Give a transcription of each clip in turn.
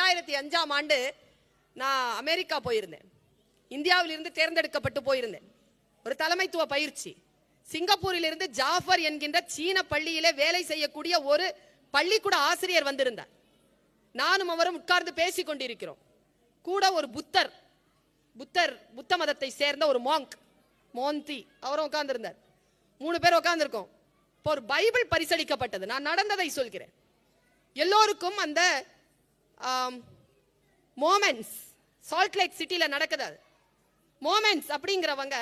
2005ஆம் ஆண்டு நான் அமெரிக்கா போயிருந்தேன். இந்தியாவிலிருந்து தேர்ந்தெடுக்கப்பட்டு போயிருந்தேன். ஒரு தலைமைத்துவ பயிற்சி. சிங்கப்பூரில் இருந்து ஜாஃபர் என்கின்ற சீன பள்ளியிலே வேலை செய்யக்கூடிய ஒரு பள்ளிக்கூட ஆசிரியர் வந்திருந்தார். நானும் அவரும் உட்கார்ந்து பேசிக் கொண்டிருக்கிறோம். கூட ஒரு புத்த மதத்தை சேர்ந்த ஒரு மோந்தி அவரும் உட்கார்ந்திருந்தார். 3 பேர் உட்கார்ந்திருக்கோம். இப்போ ஒரு பைபிள் பரிசளிக்கப்பட்டது. நான் நடந்ததை சொல்கிறேன். எல்லோருக்கும் அந்த மோமெண்ட்ஸ் சால்ட் லேக் சிட்டில நடக்குது. மோமெண்ட்ஸ் அப்படிங்கிறவங்க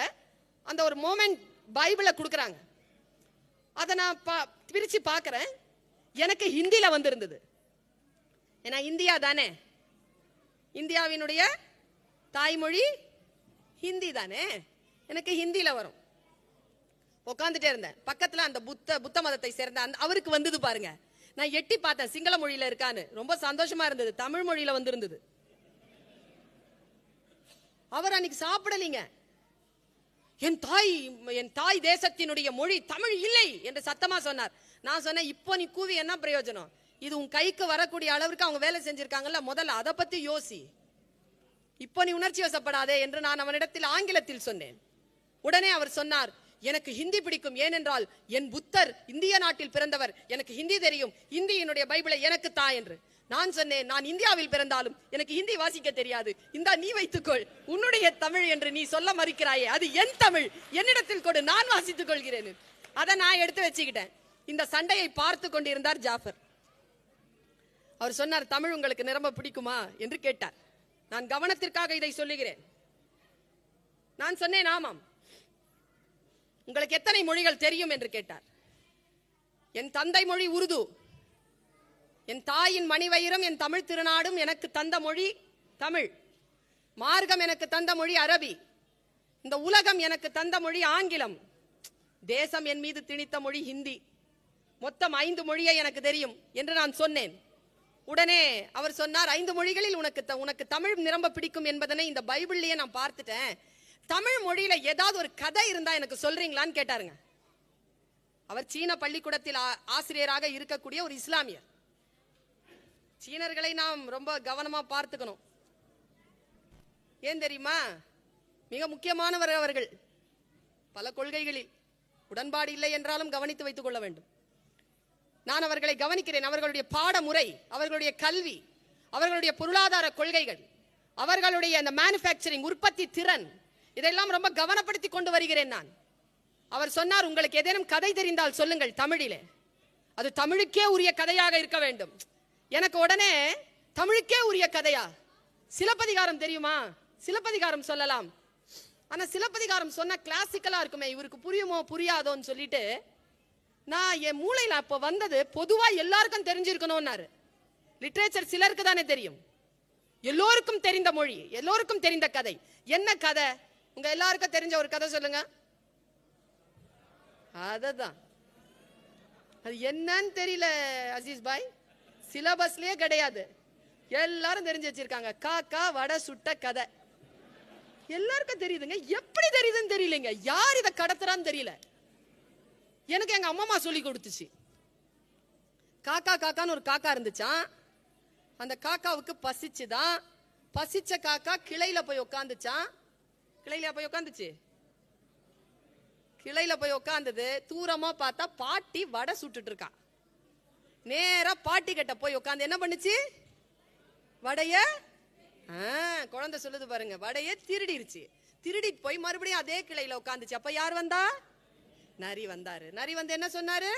அந்த ஒரு மோமெண்ட் பைபிளை கொடுக்குறாங்க. அதை நான் பிரிச்சு பார்க்கிறேன். எனக்கு ஹிந்தியில வந்திருந்தது. ஏன்னா இந்தியா தானே, இந்தியாவினுடைய தாய்மொழி ஹிந்தி தானே, எனக்கு ஹிந்தியில வரும். உட்காந்துட்டே இருந்தேன். பக்கத்துல அந்த புத்த மதத்தை சேர்ந்த அவருக்கு வந்தது பாருங்க. நான் எட்டி பார்த்தேன் சிங்கள மொழியில இருக்கான்னு. ரொம்ப சந்தோஷமா இருந்தது. தமிழ் மொழியில வந்திருந்தது. அவர் அன்னைக்கு சாப்பிடலீங்க. என் தாய் தேசத்தினுடைய மொழி தமிழ் இல்லை என்று சத்தமா சொன்னார். நான் சொன்னேன், இப்போ நீ கூவி என்ன பிரயோஜனம்? இது உன் கைக்கு வரக்கூடிய அளவுக்கு அவங்க வேலை செஞ்சிருக்காங்கல்ல, முதல்ல அதை பத்தி யோசி. இப்போ நீ உணர்ச்சி வசப்படாதே என்று நான் அவனிடத்தில் ஆங்கிலத்தில் சொன்னேன். உடனே அவர் சொன்னார், எனக்கு ஹிந்தி பிடிக்கும், ஏனென்றால் என் புத்தர் இந்திய நாட்டில் பிறந்தவர், எனக்கு ஹிந்தி தெரியும், இந்தியினுடைய பைபிளை எனக்கு தா என்று. நான் சொன்னேன், நான் இந்தியாவில் பிறந்தாலும் எனக்கு ஹிந்தி வாசிக்க தெரியாது, இந்தா நீ வைத்துக்கொள், உன்னுடைய தமிழ் என்று நீ சொல்ல மறுக்கிறாயே, அது என் தமிழ், என்னிடத்தில் கொடு, நான் வாசித்துக் கொள்கிறேன். அதை நான் எடுத்து வச்சுக்கிட்டேன். இந்த சண்டையை பார்த்து கொண்டிருந்தார் ஜாஃபர். அவர் சொன்னார், தமிழ் உங்களுக்கு நிரம்ப பிடிக்குமா என்று கேட்டார். நான் கவனத்திற்காக இதை சொல்லுகிறேன். நான் சொன்னேன், ஆமாம். உங்களுக்கு எத்தனை மொழிகள் தெரியும் என்று கேட்டார். என் தந்தை மொழி உருது, என் தாயின் மணிவயிரம் என் தமிழ் திருநாடும் எனக்கு தந்த மொழி தமிழ், மார்க்கம் எனக்கு தந்த மொழி அரபி, இந்த உலகம் எனக்கு தந்த மொழி ஆங்கிலம், தேசம் என் மீது திணித்த மொழி ஹிந்தி, மொத்தம் 5 மொழியை எனக்கு தெரியும் என்று நான் சொன்னேன். உடனே அவர் சொன்னார், 5 மொழிகளில் உனக்கு தமிழ் நிரம்ப பிடிக்கும் என்பதனை இந்த பைபிள்லயே நான் பார்த்துட்டேன், தமிழ் மொழியில ஏதாவது ஒரு கதை இருந்தா எனக்கு சொல்றீங்களான்னு கேட்டாருங்க. அவர் சீன பள்ளிக்கூடத்தில் ஆசிரியராக இருக்கக்கூடிய ஒரு இஸ்லாமியர். சீனர்களை நாம் ரொம்ப கவனமா பார்த்துக்கணும். ஏன் தெரியுமா? மிக முக்கியமானவர் அவர்கள். பல கொள்கைகளில் உடன்பாடு இல்லை என்றாலும் கவனித்து வைத்துக் கொள்ள வேண்டும். நான் அவர்களை கவனிக்கிறேன். அவர்களுடைய பாடமுறை, அவர்களுடைய கல்வி, அவர்களுடைய பொருளாதார கொள்கைகள், அவர்களுடைய அந்த மேனுஃபேக்சரிங் உற்பத்தி திறன், இதெல்லாம் ரொம்ப கவனப்படுத்தி கொண்டு வருகிறேன் நான். அவர் சொன்னார், உங்களுக்கு ஏதேனும் கதை தெரிந்தால் சொல்லுங்கள் தமிழிலே, அது தமிழுக்கே உரிய கதையாக இருக்க வேண்டும். எனக்கு உடனே தமிழுக்கே உரிய கதையா? சிலப்பதிகாரம் தெரியுமா? சிலப்பதிகாரம் சொல்லலாம். ஆனா சிலப்பதிகாரம் சொன்னா கிளாசிக்கலா இருக்குமே, இவருக்கு புரியுமோ புரியாதோன்னு சொல்லிட்டு நான் என் மூளையில அப்ப வந்தது, பொதுவா எல்லாருக்கும் தெரிஞ்சிருக்கணும்னாரு. லிட்ரேச்சர் சிலருக்கு தானே தெரியும், எல்லோருக்கும் தெரிந்த மொழி, எல்லோருக்கும் தெரிந்த கதை. என்ன கதை? உங்க எல்லாருக்கும் தெரிஞ்ச ஒரு கதை சொல்லுங்க. அததான், அது என்னன்னு தெரியல அசீஸ் பாய், சிலபஸ்லயே கிடையாது, எல்லாரும் தெரிஞ்சு வச்சிருக்காங்க. காக்கா வடை சுட்ட கதை எல்லாருக்கும் தெரியுதுங்க. எப்படி தெரியுதுன்னு தெரியலங்க, யார் இதை கடத்துறான்னு தெரியல. எனக்கு எங்க அம்மா சொல்லி கொடுத்துச்சு. காக்கா காக்கான்னு ஒரு காக்கா இருந்துச்சான். அந்த காக்காவுக்கு பசிச்சுதான். பசிச்ச காக்கா கிளையில போய் உட்காந்துச்சான். கிளையில போய் உட்காந்துச்சு. கிளையில போய் உட்காந்தது. தூரமா பார்த்தா பாட்டி வடை சுட்டுட்டு இருக்கா. நேரா பாட்டி கிட்ட போய் உட்காந்து என்ன பண்ணுச்சு? வடைய, குழந்தை சொல்லுது பாருங்க, வடைய திருடிருச்சு. திருடி போய் மறுபடியும் அதே கிளையில உட்காந்துச்சு. அப்ப யார் வந்தா? நரி வந்தாரு. நரி வந்து என்ன சொன்னாரு?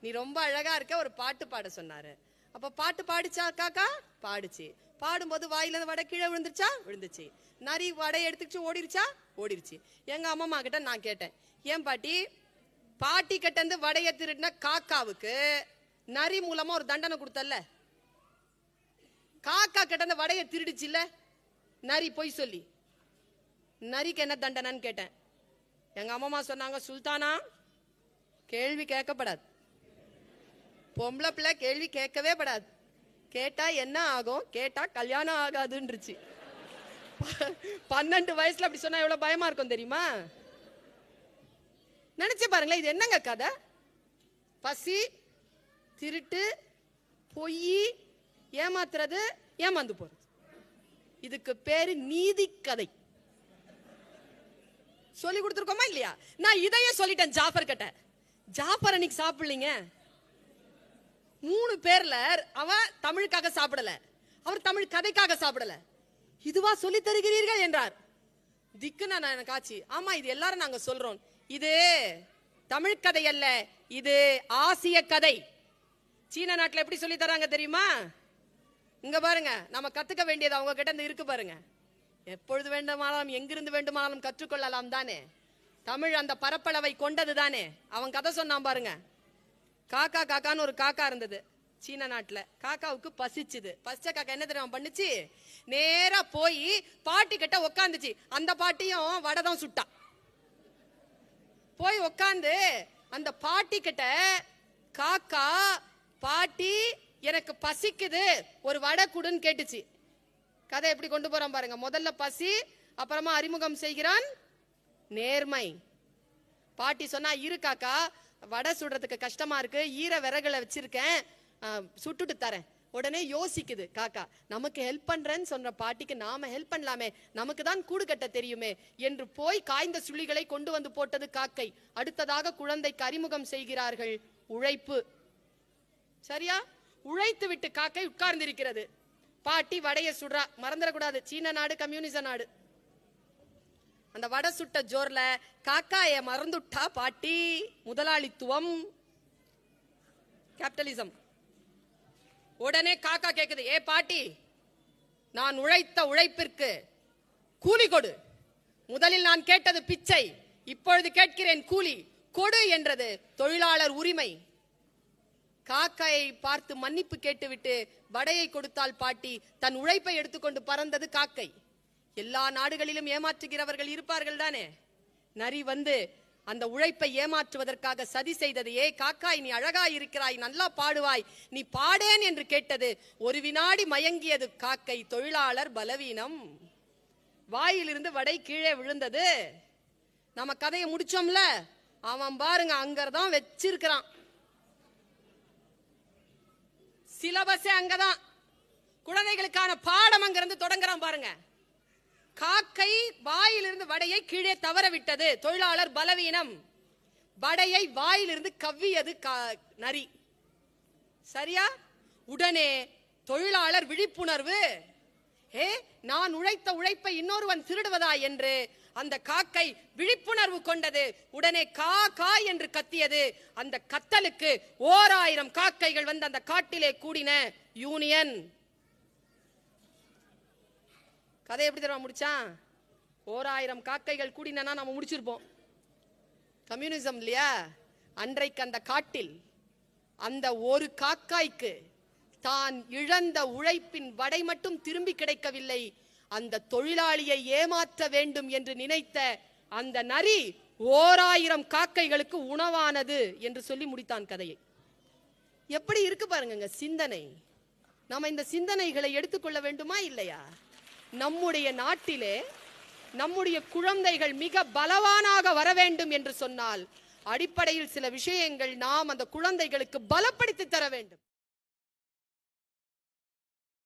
நீ ரொம்ப அழகா இருக்க, ஒரு பாட்டு பாட சொன்னாரு. அப்ப பாட்டு பாடிச்சா காக்கா? பாடுச்சு. பாடும்போது வாயில வடை கீழே விழுந்துருச்சா? விழுந்துச்சு. நரி வடையை எடுத்துக்கிச்சு ஓடிருச்சா? ஓடிருச்சு. எங்க அம்மா கிட்ட நான் கேட்டேன், ஏன் பாட்டி, பாட்டி கிட்ட இருந்து வடைய திருடின காக்காவுக்கு நரி மூலமா ஒரு தண்டனை கொடுத்தல்ல, காக்கா கிட்ட இருந்து வடைய திருடிச்சு இல்ல நரி போய் சொல்லி, நரிக்கு என்ன தண்டனைன்னு கேட்டேன். எங்க அம்மா சொன்னாங்க, சுல்தானா கேள்வி கேட்கப்படாது, பொம்பளை பிள்ளை கேள்வி கேட்கவே படாது, கேட்டா என்ன ஆகும், கேட்டா கல்யாணம் ஆகாதுன்றுச்சு. 12 வயசுல அப்படி சொன்னா எவ்வளவு பயமா இருக்கும் தெரியுமா? நினைச்சு பாருங்களேன், இது என்னங்க கதை? பசி, திருட்டு, பொய், ஏமாத்துறது, ஏமாந்து போறது. இதுக்கு பேரு நீதி கதை. சொல்லி கொடுத்துருக்கோமா இல்லையா? நான் இதையே சொல்லிட்டேன் ஜாஃபர் கிட்ட. ஜாஃபர் அன்னைக்கு சாப்பிடலீங்க. 3 பேர்ல அவன் தமிழுக்காக சாப்பிடல, அவர் தமிழ் கதைக்காக சாப்பிடல. இதுவா சொல்லி தருகிறீர்கள் என்றார். திக்குனா நான் எனக்கு ஆச்சு. ஆமா, இது எல்லாரும் நாங்க சொல்றோம். இது தமிழ் கதை அல்ல, இது ஆசிய கதை. சீன நாட்டுல எப்படி சொல்லி தராங்க தெரியுமா? இங்க பாருங்க, நம்ம கத்துக்க வேண்டியது அவங்க கிட்ட இருந்து இருக்கு பாருங்க. எப்பொழுது வேண்டுமானாலும் எங்கிருந்து வேண்டுமானாலும் கற்றுக்கொள்ளலாம் தானே. தமிழ் அந்த பரப்பளவை கொண்டது தானே. அவன் கதை சொன்னான் பாருங்க. காக்கா காக்கான்னு ஒரு காக்கா இருந்தது சீன நாட்டுல. காக்காவுக்கு பசிச்சுது. பசிச்ச காக்கா என்ன தெரியுமா பண்ணுச்சு? நேரா போய் பாட்டி கிட்ட உக்காந்துச்சு. அந்த பாட்டியும் வடை தான் சுட்டா. போய் உக்காந்து அந்த பாட்டி கிட்ட, காக்கா பாட்டி எனக்கு பசிக்குது, ஒரு வடை குடுன்னு கேட்டுச்சு. கதை எப்படி கொண்டு போறான் பாருங்க. முதல்ல பசி, அப்புறமா அறிமுகம் செய்கிறான் நேர்மை. பாட்டி சொன்னா, இரு காக்கா, வடை சுடுறதுக்கு கஷ்டமா இருக்கு, ஈர விறகுல வச்சிருக்கேன், சுட்டுட்டு தரேன். உடனே யோசிக்குது காக்கா, நமக்கு ஹெல்ப் பண்றேன்னு சொன்ன பாட்டிக்கு நாம ஹெல்ப் பண்ணலாமே, நமக்கு தான் கூடு கட்ட தெரியுமே என்று போய் காய்ந்த சுள்ளிகளை கொண்டு வந்து போட்டது காக்கை. அடுத்ததாக குழந்தைக்கு அறிமுகம் செய்கிறார்கள் உழைப்பு. சரியா? உழைத்து விட்டு காக்கை உட்கார்ந்து இருக்கிறது. பாட்டி வடைய சுடுறா. மறந்துடக்கூடாது, சீன நாடு கம்யூனிச நாடு. அந்த வடை சுட்ட ஜோர்ல காக்காய மறந்துட்டா பாட்டி. முதலாளித்துவம், கேபிட்டலிசம். உடனே காக்கா கேக்குது, ஏ பாட்டி, நான் உழைத்த உழைப்பிற்கு கூலி கொடு. முதலில் நான் கேட்டது பிச்சை, இப்பொழுது கேட்கிறேன் கூலி கொடு என்றது தொழிலாளர் உரிமை. காக்காயை பார்த்து மன்னிப்பு கேட்டுவிட்டு வடையை கொடுத்தால் பாட்டி. தன் உழைப்பை எடுத்துக்கொண்டு பறந்தது காக்கை. எல்லா நாடுகளிலும் ஏமாற்றுகிறவர்கள் இருப்பார்கள் தானே. நரி வந்து அந்த உழைப்பை ஏமாற்றுவதற்காக சதி செய்தது. ஏ காக்காய், நீ அழகாய் இருக்கிறாய், நல்லா பாடுவாய், நீ பாடேன் என்று கேட்டது. ஒரு வினாடி மயங்கியது காக்கை. தொழிலாளர் பலவீனம். வாயிலிருந்து வடை கீழே விழுந்தது. நம்ம கதையை முடிச்சோம்ல, அவன் பாருங்க அங்கதான் வச்சிருக்கிறான். சிலபஸே அங்கதான். குழந்தைகளுக்கான பாடம் அங்கிருந்து தொடங்குறான் பாருங்க. காக்கை வாயிலிருந்து வடையை கீழே தவற விட்டது. தொழிலாளர் பலவீனம். வடையை வாயிலிருந்து கவ்வியது நரி. சரியா? உடனே தொழிலாளர் விழிப்புணர்வு. நான் உழைத்த உழைப்பை இன்னொருவன் திருடுவதா என்று அந்த காக்கை விழிப்புணர்வு கொண்டது. உடனே கா கா என்று கத்தியது. அந்த கத்தலுக்கு 1000 காக்கைகள் வந்து அந்த காட்டிலே கூடின. யூனியன். கதை எப்படி தெரியுமா முடிச்சான்? 1000 காக்கைகள் கூடினா நம்ம முடிச்சிருப்போம். கம்யூனிசம் இல்லையா? அன்றைக்கு அந்த காட்டில் அந்த ஒரு காக்காய்க்கு தான் இழந்த உழைப்பின் வடை மட்டும் திரும்பி கிடைக்கவில்லை. அந்த தொழிலாளியை ஏமாற்ற வேண்டும் என்று நினைத்த அந்த நரி 1000 காக்கைகளுக்கு உணவானது என்று சொல்லி முடித்தான் கதையை. எப்படி இருக்கு பாருங்க சிந்தனை. நாம இந்த சிந்தனைகளை எடுத்துக்கொள்ள வேண்டுமா இல்லையா? நம்முடைய நாட்டிலே நம்முடைய குழந்தைகள் மிக பலவானாக வர வேண்டும் என்று சொன்னால் அடிப்படையில் சில விஷயங்கள் நாம் அந்த குழந்தைகளுக்கு பலப்படுத்தி தர வேண்டும்.